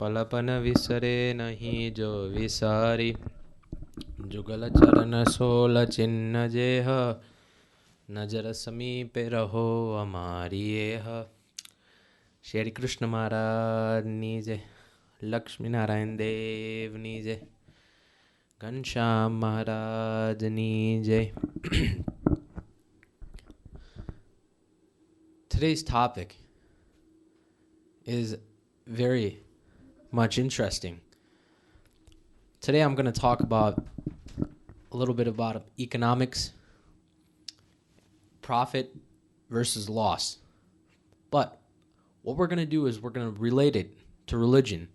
पलपन विसरे नहीं जो विसारी जुगल चरण सोल चिन्ह जेह नजर समीपे रहो हमारी एह। श्री कृष्ण महाराज ની જય, લક્ષ્મીનારાયણ દેવની જય, ઘનશ્યામ મહારાજની જય. Today's topic is very much interesting. Today I'm going to talk about a little bit about economics, profit versus loss. But what we're going to do is we're going to relate it to religion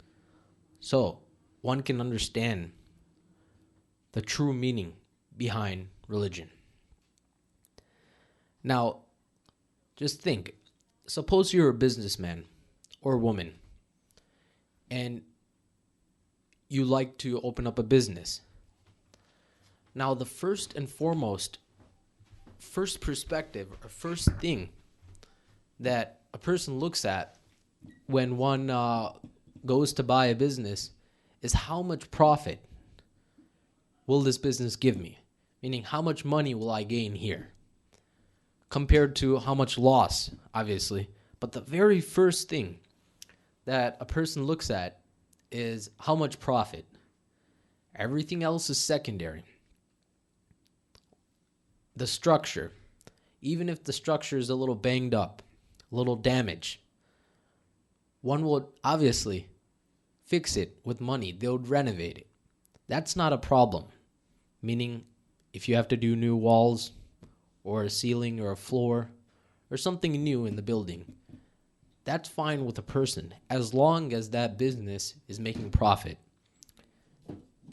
so one can understand the true meaning behind religion. Now, just think, suppose you're a businessman or woman and you like to open up a business. Now, the first perspective or first thing that a person looks at when one goes to buy a business is how much profit will this business give me? Meaning, how much money will I gain here? Compared to how much loss, obviously. But the very first thing that a person looks at is how much profit. Everything else is secondary. The structure, even if the structure is a little banged up, a little damaged, one will obviously fix it with money. They would renovate it. That's not a problem. Meaning, if you have to do new walls or a ceiling or a floor or something new in the building, that's fine with a person as long as that business is making profit.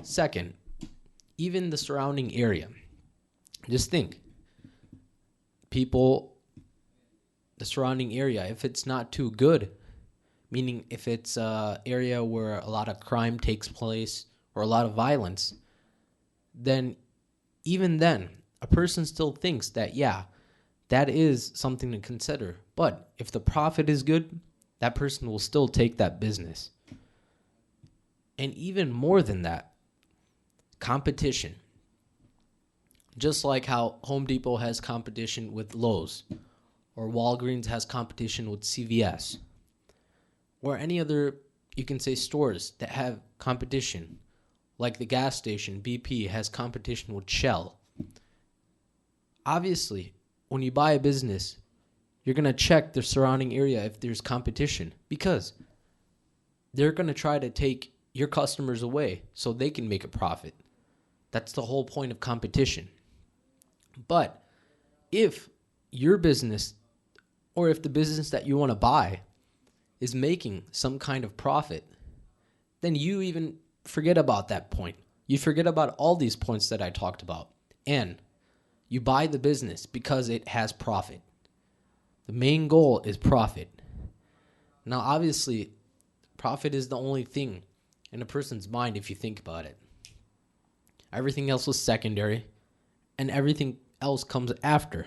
Second, even the surrounding area. Just think, people, the surrounding area, if it's not too good, meaning if it's an area where a lot of crime takes place or a lot of violence, then even then, a person still thinks that, yeah, that is something to consider. But if the profit is good, that person will still take that business. And even more than that, competition. Just like how Home Depot has competition with Lowe's, or Walgreens has competition with CVS, or any other, you can say, stores that have competition, like the gas station, BP, has competition with Shell. Obviously, when you buy a business, you're going to check the surrounding area if there's competition, because they're going to try to take your customers away so they can make a profit. That's the whole point of competition. But if your business, or if the business that you want to buy is making some kind of profit, then you even forget about that point. You forget about all these points that I talked about. And you buy the business because it has profit. The main goal is profit. Now, obviously, profit is the only thing in a person's mind if you think about it. Everything else is secondary, and everything else comes after.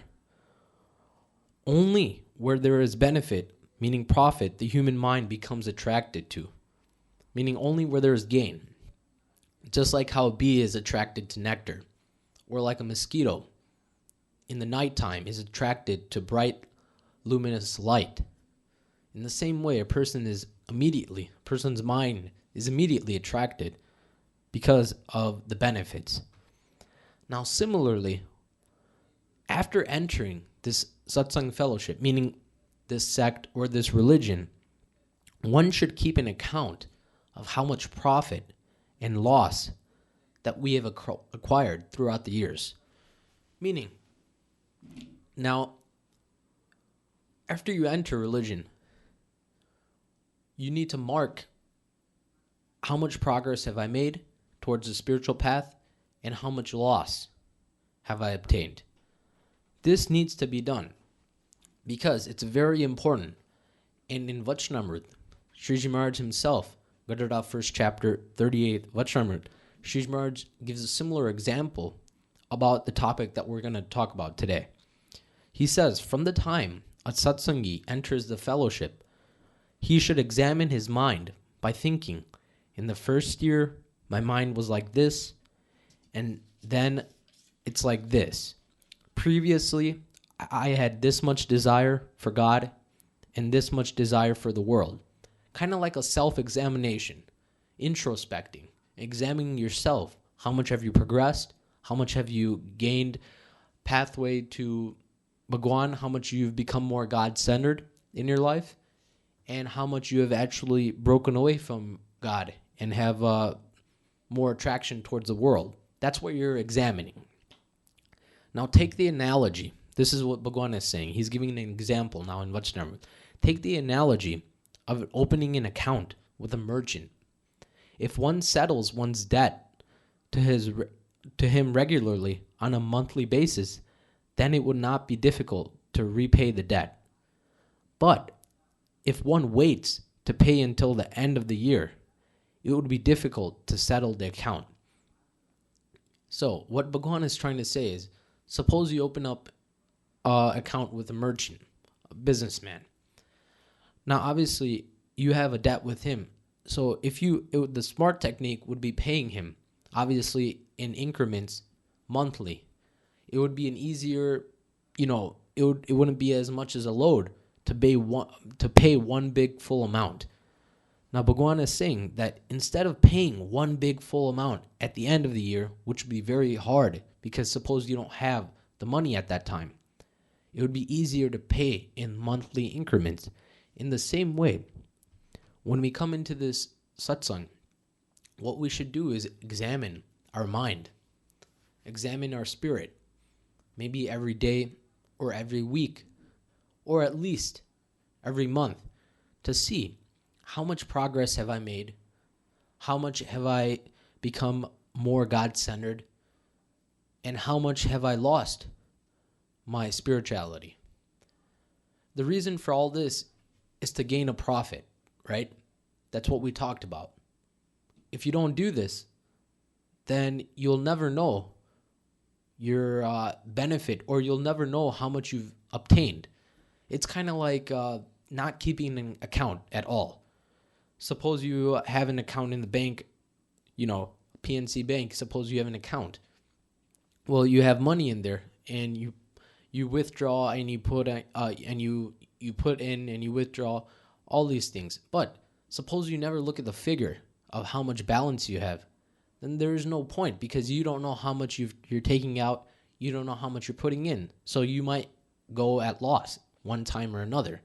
Only where there is benefit, meaning profit, the human mind becomes attracted to. Meaning only where there is gain. Just like how a bee is attracted to nectar, or like a mosquito in the nighttime is attracted to bright, luminous light. In the same way, a person's mind is immediately attracted because of the benefits. Now, similarly, after entering this satsang fellowship, meaning this sect or this religion, one should keep an account of how much profit and loss that we have acquired throughout the years. Meaning, now, after you enter religion, you need to mark how much progress have I made towards the spiritual path and how much loss have I obtained. This needs to be done because it's very important. And in Vachanamrit, Shree Maharaj himself, Gadada 1st chapter, 38th Vachanamrit, Shree Maharaj gives a similar example about the topic that we're going to talk about today. He says, from the time a satsangi enters the fellowship, he should examine his mind by thinking. In the first year, my mind was like this, and then it's like this. Previously, I had this much desire for God and this much desire for the world. Kind of like a self-examination, introspecting, examining yourself. How much have you progressed? How much have you gained pathway to Bhagwan? How much you've become more God-centered in your life? And how much you have actually broken away from God and have more attraction towards the world. That's what you're examining. Now take the analogy. This is what Bhagwan is saying. He's giving an example now in Vajnamrita. Take the analogy of opening an account with a merchant. If one settles one's debt to him regularly on a monthly basis, then it would not be difficult to repay the debt. But if one waits to pay until the end of the year, it would be difficult to settle the account. So what Bhagwan is trying to say is, suppose you open up an account with a merchant, a businessman. Now, obviously, you have a debt with him. So the smart technique would be paying him, obviously, in increments monthly. It would be an easier, it wouldn't be as much as a load to pay one big full amount. Now, Bhagwan is saying that instead of paying one big full amount at the end of the year, which would be very hard because suppose you don't have the money at that time, it would be easier to pay in monthly increments. In the same way, when we come into this satsang, what we should do is examine our mind, examine our spirit, maybe every day or every week, or at least every month, to see how much progress have I made, how much have I become more God-centered, and how much have I lost my spirituality. The reason for all this is to gain a profit, right? That's what we talked about. If you don't do this, then you'll never know your benefit, or you'll never know how much you've obtained. It's kind of like not keeping an account at all. Suppose you have an account in the bank, PNC Bank. Suppose you have an account. Well, you have money in there, and you withdraw, and you put you put in and you withdraw, all these things. But suppose you never look at the figure of how much balance you have, then there is no point, because you don't know how much you're taking out. You don't know how much you're putting in. So you might go at loss one time or another.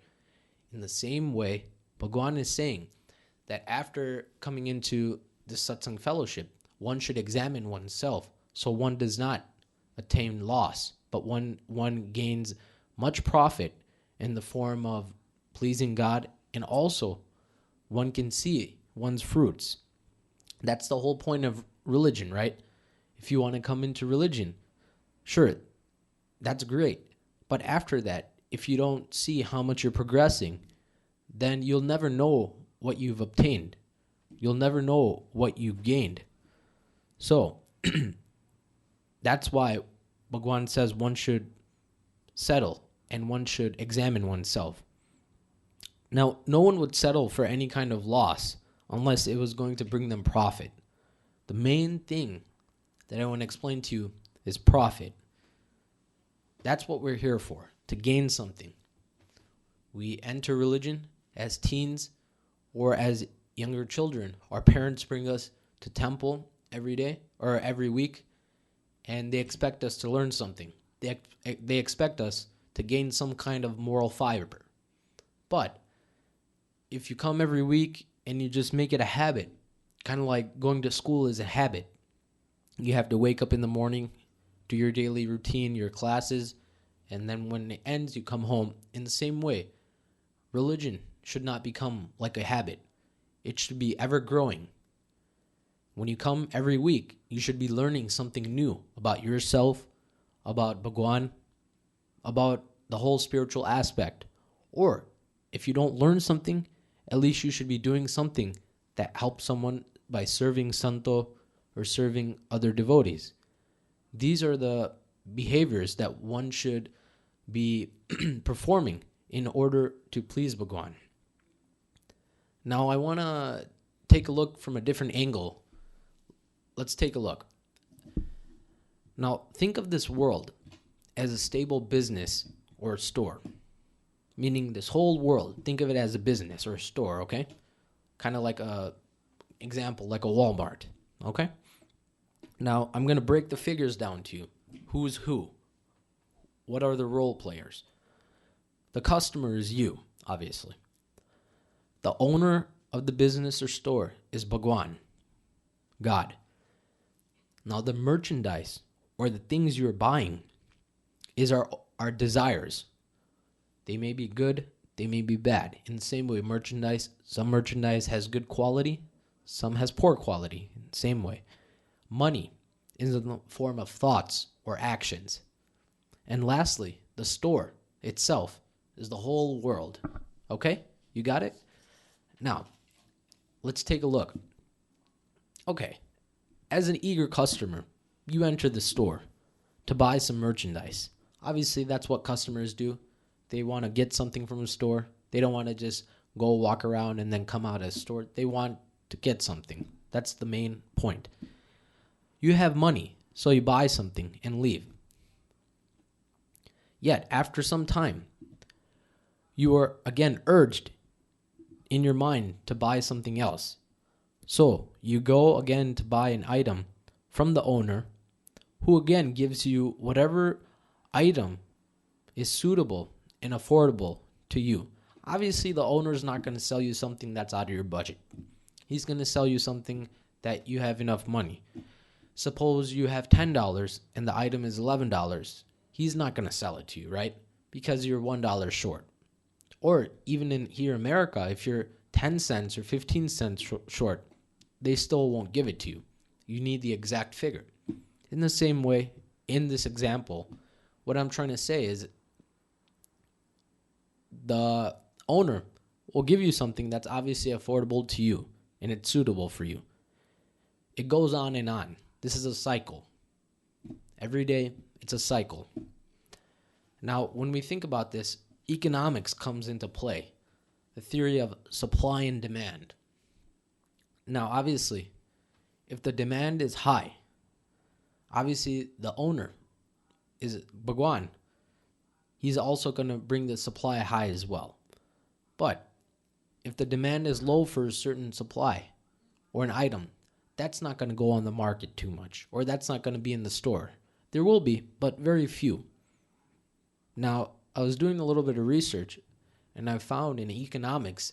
In the same way, Bhagwan is saying that after coming into the satsang fellowship, one should examine oneself so one does not attain loss, but one gains much profit in the form of pleasing God, and also one can see one's fruits. That's the whole point of religion, right? If you want to come into religion, sure, that's great. But after that, if you don't see how much you're progressing, then you'll never know what you've obtained. You'll never know what you've gained. So, that's why Bhagwan says one should settle and one should examine oneself. Now, no one would settle for any kind of loss unless it was going to bring them profit. The main thing that I want to explain to you is profit. That's what we're here for, to gain something. We enter religion as teens or as younger children. Our parents bring us to temple every day or every week, and they expect us to learn something. They expect us to gain some kind of moral fiber. But if you come every week and you just make it a habit, kind of like going to school is a habit. You have to wake up in the morning, do your daily routine, your classes, and then when it ends, you come home. In the same way, religion should not become like a habit. It should be ever growing. When you come every week, you should be learning something new about yourself, about Bhagwan, about the whole spiritual aspect. Or if you don't learn something, at least you should be doing something that helps someone by serving Santo or serving other devotees. These are the behaviors that one should be performing in order to please Bhagwan. Now, I want to take a look from a different angle. Let's take a look. Now, think of this world as a stable business or a store. Meaning this whole world, think of it as a business or a store, okay? Kind of like a example, like a Walmart, okay? Now, I'm going to break the figures down to you. Who's who? What are the role players? The customer is you, obviously. The owner of the business or store is Bhagwan, God. Now, the merchandise or the things you're buying is our desires. They may be good, they may be bad. In the same way, some merchandise has good quality, some has poor quality. In the same way, money is in the form of thoughts or actions. And lastly, the store itself is the whole world. Okay? You got it? Now, let's take a look. Okay. As an eager customer, you enter the store to buy some merchandise. Obviously, that's what customers do. They want to get something from a store. They don't want to just go walk around and then come out of a store. They want to get something. That's the main point. You have money, so you buy something and leave. Yet, after some time, you are again urged in your mind to buy something else. So, you go again to buy an item from the owner, who again gives you whatever item is suitable and affordable to you. Obviously, the owner is not going to sell you something that's out of your budget. He's going to sell you something that you have enough money. Suppose you have $10 and the item is $11. He's not going to sell it to you, right? Because you're $1 short. Or even in here in America, if you're 10 cents or 15 cents short, they still won't give it to you. You need the exact figure. In the same way, in this example, what I'm trying to say is the owner will give you something that's obviously affordable to you and it's suitable for you. It goes on and on. This is a cycle. Every day, it's a cycle. Now, when we think about this, economics comes into play. The theory of supply and demand. Now, obviously, if the demand is high, obviously the owner is Bhagwan. He's also going to bring the supply high as well. But if the demand is low for a certain supply or an item, that's not going to go on the market too much, or that's not going to be in the store. There will be, but very few. Now, I was doing a little bit of research, and I found in economics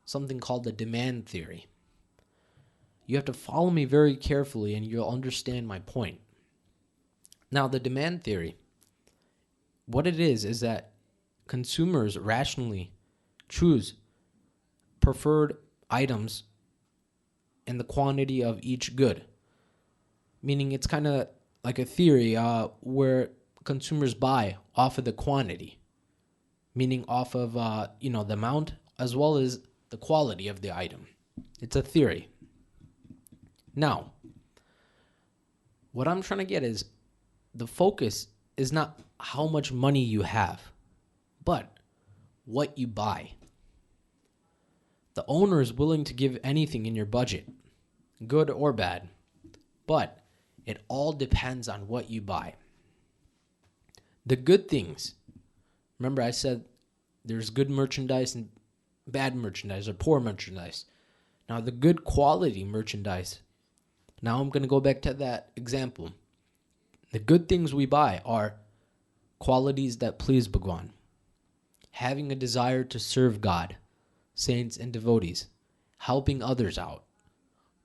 something called the demand theory. You have to follow me very carefully, and you'll understand my point. Now, the demand theory, what it is that consumers rationally choose preferred items and the quantity of each good. Meaning it's kind of like a theory where consumers buy off of the quantity. Meaning off of the amount as well as the quality of the item. It's a theory. Now, what I'm trying to get is the focus is not how much money you have, but what you buy. The owner is willing to give anything in your budget, good or bad, but it all depends on what you buy. The good things, remember I said there's good merchandise and bad merchandise or poor merchandise. Now the good quality merchandise, now I'm going to go back to that example. The good things we buy are qualities that please Bhagwan. Having a desire to serve God, saints and devotees, helping others out,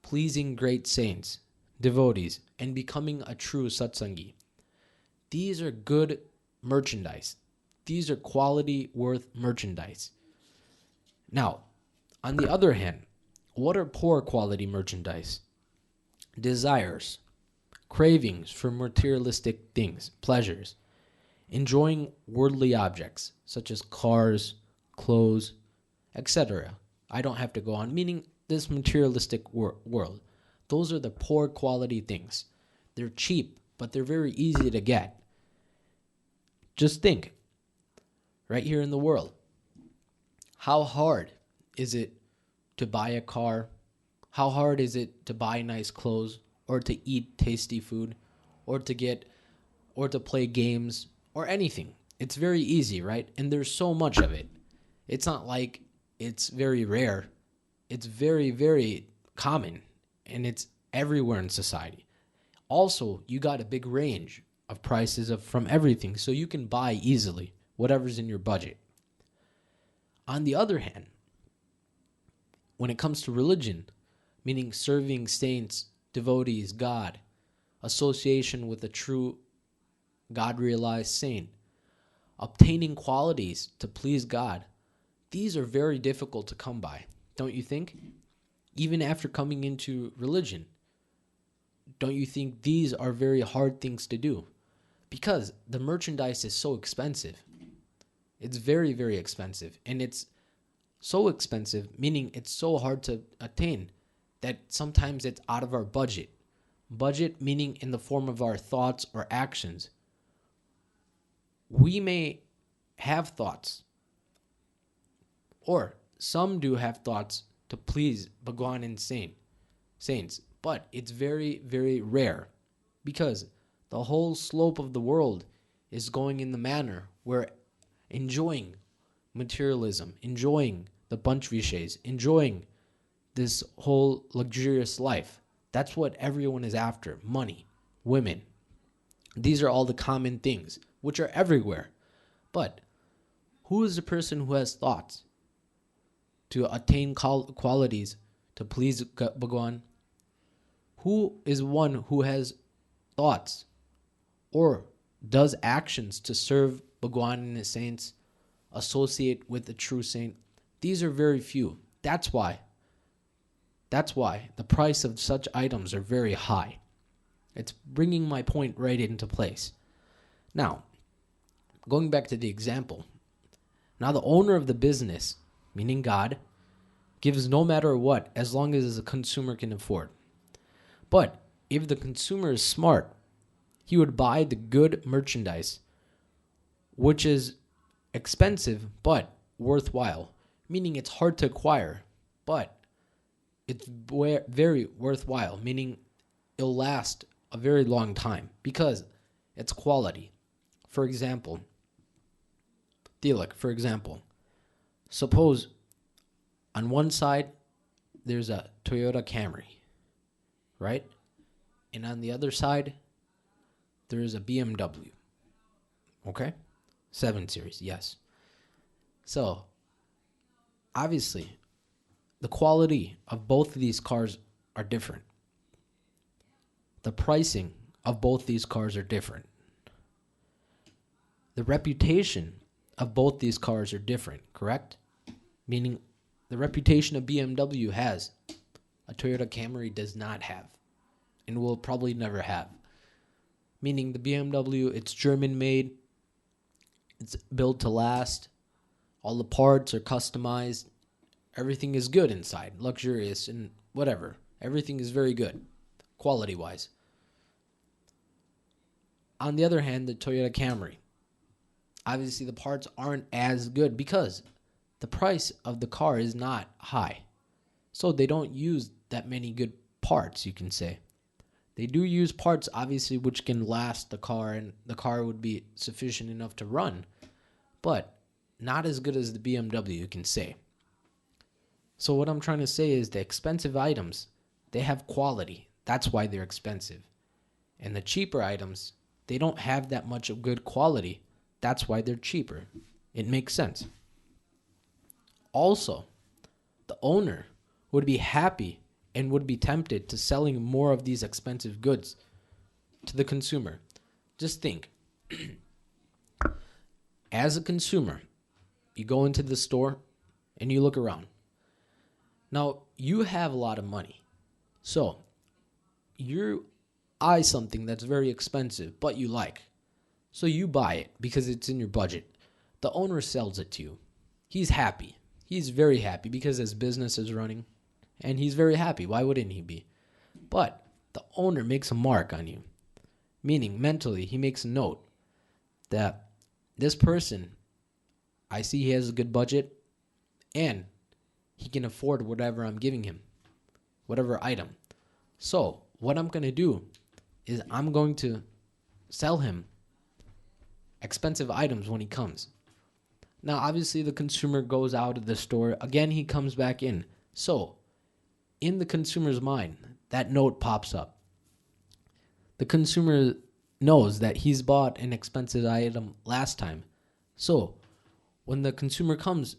pleasing great saints, devotees, and becoming a true satsangi. These are good merchandise. These are quality worth merchandise. Now, on the other hand, what are poor quality merchandise? Desires, cravings for materialistic things, pleasures, enjoying worldly objects such as cars, clothes, etc. I don't have to go on, meaning this materialistic world. Those are the poor quality things. They're cheap, but they're very easy to get. Just think, right here in the world, how hard is it to buy a car? How hard is it to buy nice clothes or to eat tasty food or to play games or anything? It's very easy, right? And there's so much of it. It's not like it's very rare. It's very, very common, and it's everywhere in society. Also, you got a big range of prices from everything, so you can buy easily whatever's in your budget. On the other hand, when it comes to religion, meaning serving saints, devotees, God, association with a true God-realized saint, obtaining qualities to please God, these are very difficult to come by, don't you think? Even after coming into religion, don't you think these are very hard things to do? Because the merchandise is so expensive. It's very, very expensive. And it's so expensive, meaning it's so hard to attain, that sometimes it's out of our budget. Budget meaning in the form of our thoughts or actions. We may have thoughts, or some do have thoughts to please Bhagwan and saints, but it's very, very rare, because the whole slope of the world is going in the manner where enjoying materialism, enjoying the bunch vishays, enjoying this whole luxurious life. That's what everyone is after. Money, women. These are all the common things, which are everywhere. But who is the person who has thoughts to attain qualities to please Bhagwan? Who is one who has thoughts or does actions to serve Bhagwan and his saints, associate with a true saint? These are very few. That's why the price of such items are very high. It's bringing my point right into place. Now, going back to the example. Now the owner of the business, meaning God, gives no matter what, as long as the consumer can afford. But if the consumer is smart, he would buy the good merchandise, which is expensive but worthwhile, meaning it's hard to acquire, but it's very worthwhile, meaning it'll last a very long time because it's quality. For example, suppose on one side there's a Toyota Camry, right? And on the other side there is a BMW. Okay? 7 Series, yes. So, obviously, the quality of both of these cars are different. The pricing of both these cars are different. The reputation of both these cars are different, correct? Meaning the reputation of BMW has, a Toyota Camry does not have, and will probably never have. Meaning the BMW, it's German made, it's built to last, all the parts are customized, everything is good inside, luxurious and whatever. Everything is very good, quality-wise. On the other hand, the Toyota Camry, obviously the parts aren't as good because the price of the car is not high. So they don't use that many good parts, you can say. They do use parts, obviously, which can last the car, and the car would be sufficient enough to run, but not as good as the BMW, you can say. So what I'm trying to say is the expensive items, they have quality. That's why they're expensive. And the cheaper items, they don't have that much of good quality. That's why they're cheaper. It makes sense. Also, the owner would be happy and would be tempted to selling more of these expensive goods to the consumer. Just think. As a consumer, you go into the store and you look around. Now, you have a lot of money. So, you eye something that's very expensive, but you like. So you buy it because it's in your budget. The owner sells it to you. He's happy. He's very happy because his business is running. And he's very happy. Why wouldn't he be? But the owner makes a mark on you. Meaning, mentally, he makes a note that this person, I see he has a good budget and he can afford whatever I'm giving him. whatever item. So what I'm going to do is I'm going to sell him expensive items when he comes. Now, obviously, the consumer goes out of the store. Again, he comes back in. So in the consumer's mind, that note pops up. The consumer knows that he's bought an expensive item last time. So when the consumer comes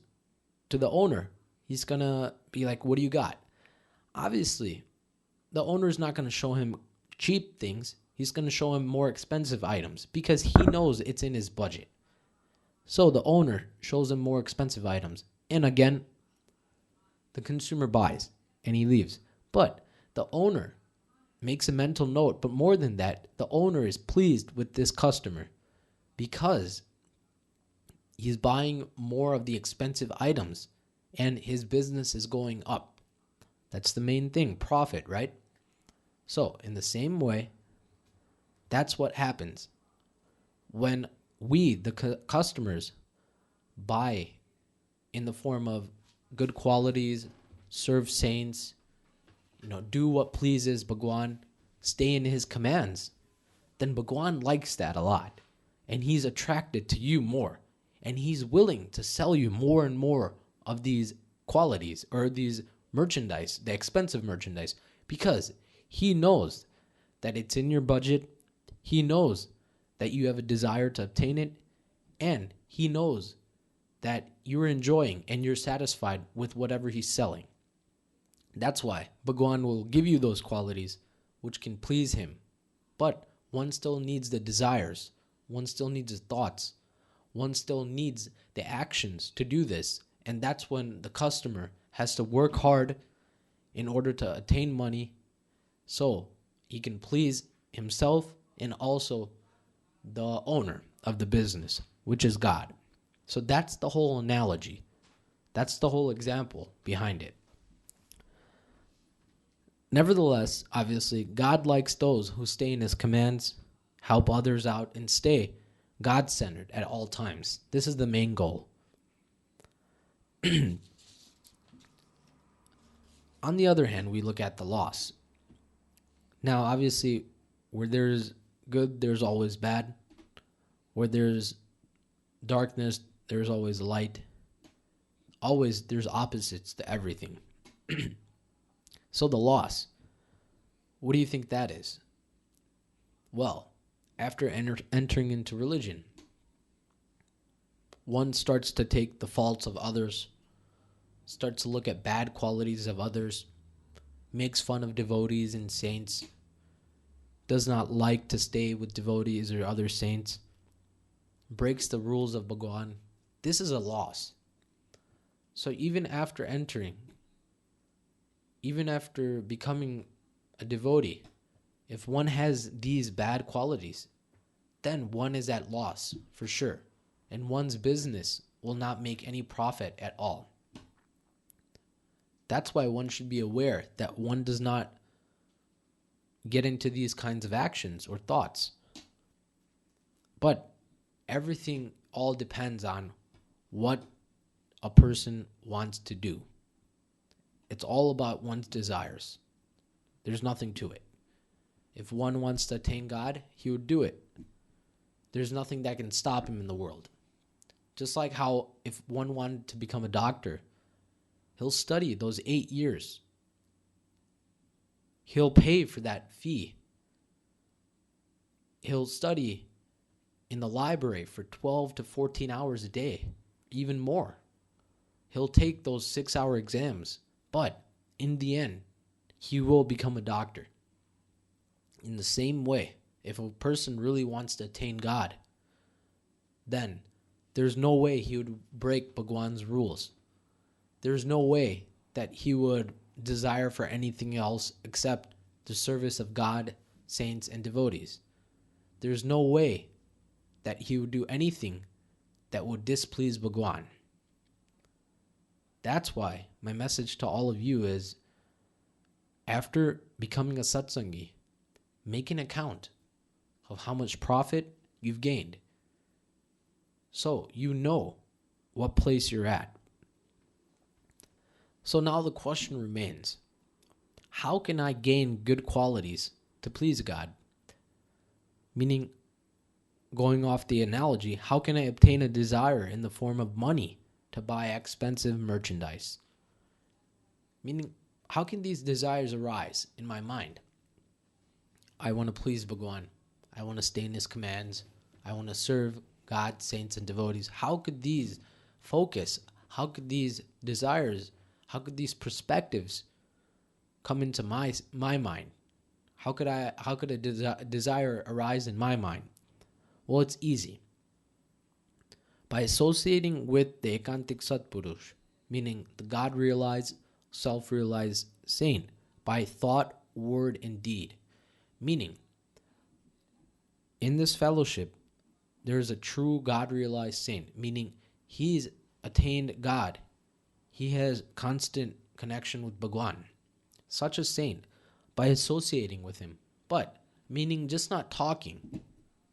to the owner, he's going to be like, what do you got? Obviously, the owner's not going to show him cheap things. He's going to show him more expensive items because he knows it's in his budget. So the owner shows him more expensive items. And again, the consumer buys and he leaves. But the owner makes a mental note. But more than that, the owner is pleased with this customer because he's buying more of the expensive items and his business is going up. That's the main thing, profit, right? So in the same way, that's what happens when we, the customers, buy in the form of good qualities, serve saints, do what pleases Bhagwan, stay in his commands. Then Bhagwan likes that a lot, and he's attracted to you more, and he's willing to sell you more and more of these qualities or these merchandise, the expensive merchandise, because he knows that it's in your budget. He knows that you have a desire to obtain it, and he knows that you're enjoying and you're satisfied with whatever he's selling. That's why Bhagwan will give you those qualities which can please him. But one still needs the desires. One still needs the thoughts. One still needs the actions to do this. And that's when the customer has to work hard in order to attain money so he can please himself and also the owner of the business, which is God. So that's the whole analogy. That's the whole example behind it. Nevertheless, obviously, God likes those who stay in his commands, help others out, and stay God-centered at all times. This is the main goal. On the other hand, we look at the loss. Now, obviously, where there's good, there's always bad. Where there's darkness, there's always light. Always, there's opposites to everything. So the loss, what do you think that is? Well, after entering into religion, one starts to take the faults of others, starts to look at bad qualities of others, makes fun of devotees and saints, does not like to stay with devotees or other saints, breaks the rules of Bhagwan. This is a loss. So even after becoming a devotee, if one has these bad qualities, then one is at loss for sure. And one's business will not make any profit at all. That's why one should be aware that one does not get into these kinds of actions or thoughts. But everything all depends on what a person wants to do. It's all about one's desires. There's nothing to it. If one wants to attain God, he would do it. There's nothing that can stop him in the world. Just like how if one wanted to become a doctor, he'll study those 8 years. He'll pay for that fee. He'll study in the library for 12 to 14 hours a day, even more. He'll take those 6-hour exams, but in the end, he will become a doctor. In the same way, if a person really wants to attain God, then there's no way he would break Bhagwan's rules. There's no way that he would desire for anything else except the service of God, saints, and devotees. There's no way that he would do anything that would displease Bhagwan. That's why my message to all of you is, after becoming a satsangi, make an account of how much profit you've gained, so you know what place you're at. So now the question remains, how can I gain good qualities to please God? Meaning, going off the analogy, how can I obtain a desire in the form of money to buy expensive merchandise? Meaning, how can these desires arise in my mind? I want to please Bhagwan. I want to stay in his commands. I want to serve God, saints, and devotees. How could these focus, how could these desires, how could these perspectives come into my mind? How could a desire arise in my mind? Well, it's easy. By associating with the Ekantik Satpurush, meaning the God-realized, self-realized saint, by thought, word, and deed. Meaning, in this fellowship, there is a true God-realized saint, meaning he's attained God. He has constant connection with Bhagwan. Such a saint, by associating with him. But, meaning just not talking.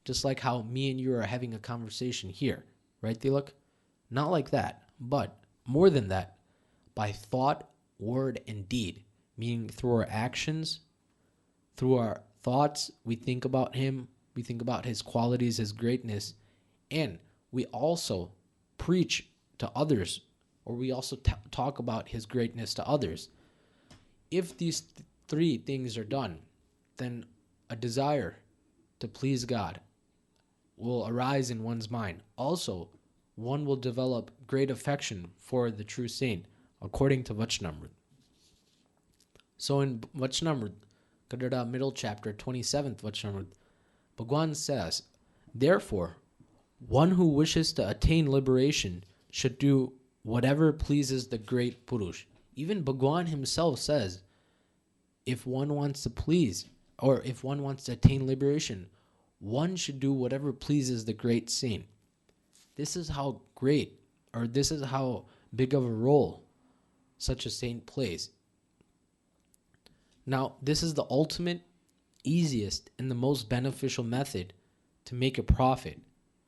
Just like how me and you are having a conversation here. Right, Tilak? Not like that. But, more than that, by thought, word, and deed. Meaning through our actions, through our thoughts, we think about him. We think about his qualities, his greatness. And we also preach to others. Or we also talk about his greatness to others. If these three things are done, then a desire to please God will arise in one's mind. Also, one will develop great affection for the true saint, according to Vachnamrit. So in Vachnamrit, Kadada middle chapter, 27th Vachnamrit, Bhagwan says, therefore, one who wishes to attain liberation should do whatever pleases the great Purush. Even Bhagwan himself says, if one wants to please, or if one wants to attain liberation, one should do whatever pleases the great saint. This is how great, or this is how big of a role such a saint plays. Now, this is the ultimate, easiest, and the most beneficial method to make a profit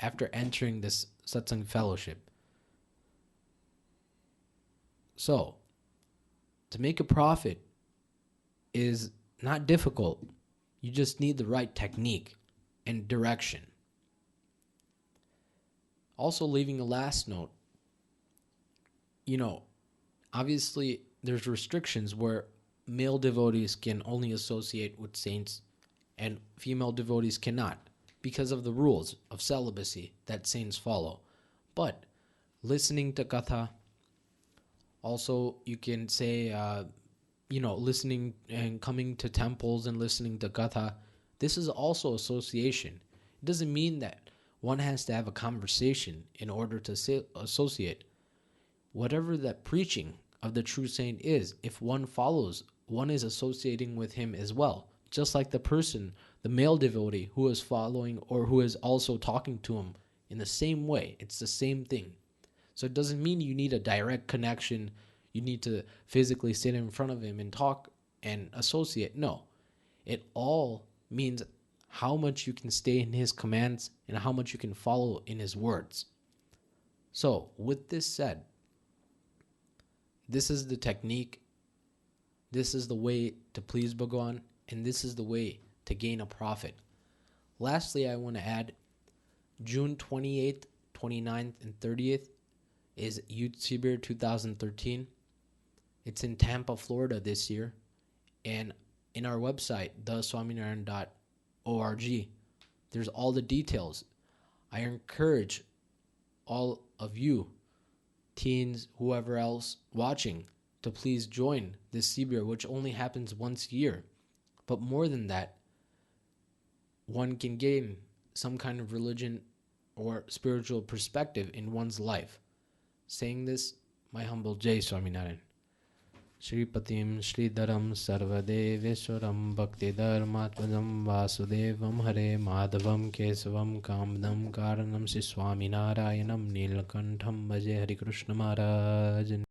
after entering this satsang fellowship. So, to make a profit is not difficult. You just need the right technique and direction. Also, leaving a last note, obviously there's restrictions where male devotees can only associate with saints and female devotees cannot because of the rules of celibacy that saints follow. But listening to katha, also you can say, listening and coming to temples and listening to katha, this is also association. It doesn't mean that one has to have a conversation in order to associate. Whatever that preaching of the true saint is, if one follows, one is associating with him as well. Just like the male devotee who is following or who is also talking to him in the same way. It's the same thing. So it doesn't mean you need a direct connection. You need to physically sit in front of him and talk and associate. No. It all means how much you can stay in his commands and how much you can follow in his words. So, with this said, this is the technique, this is the way to please Bhagwan, and this is the way to gain a profit. Lastly, I want to add, June 28th, 29th, and 30th is Youth Sibir 2013. It's in Tampa, Florida this year. And in our website, theswaminarayan.org, there's all the details. I encourage all of you, teens, whoever else watching, to please join this Sibir, which only happens once a year. But more than that, one can gain some kind of religion or spiritual perspective in one's life. Saying this, my humble Jai Swaminarayan. Shri Patim Shri Dharam Sarvadeveshwaram Bhakti Dharmatmadam Vasudevam Hare Madhavam Kesavam Kamdam Karanam Shri Swaminarayanam Nilkantham Bhaje Hari Krishna Maharaj.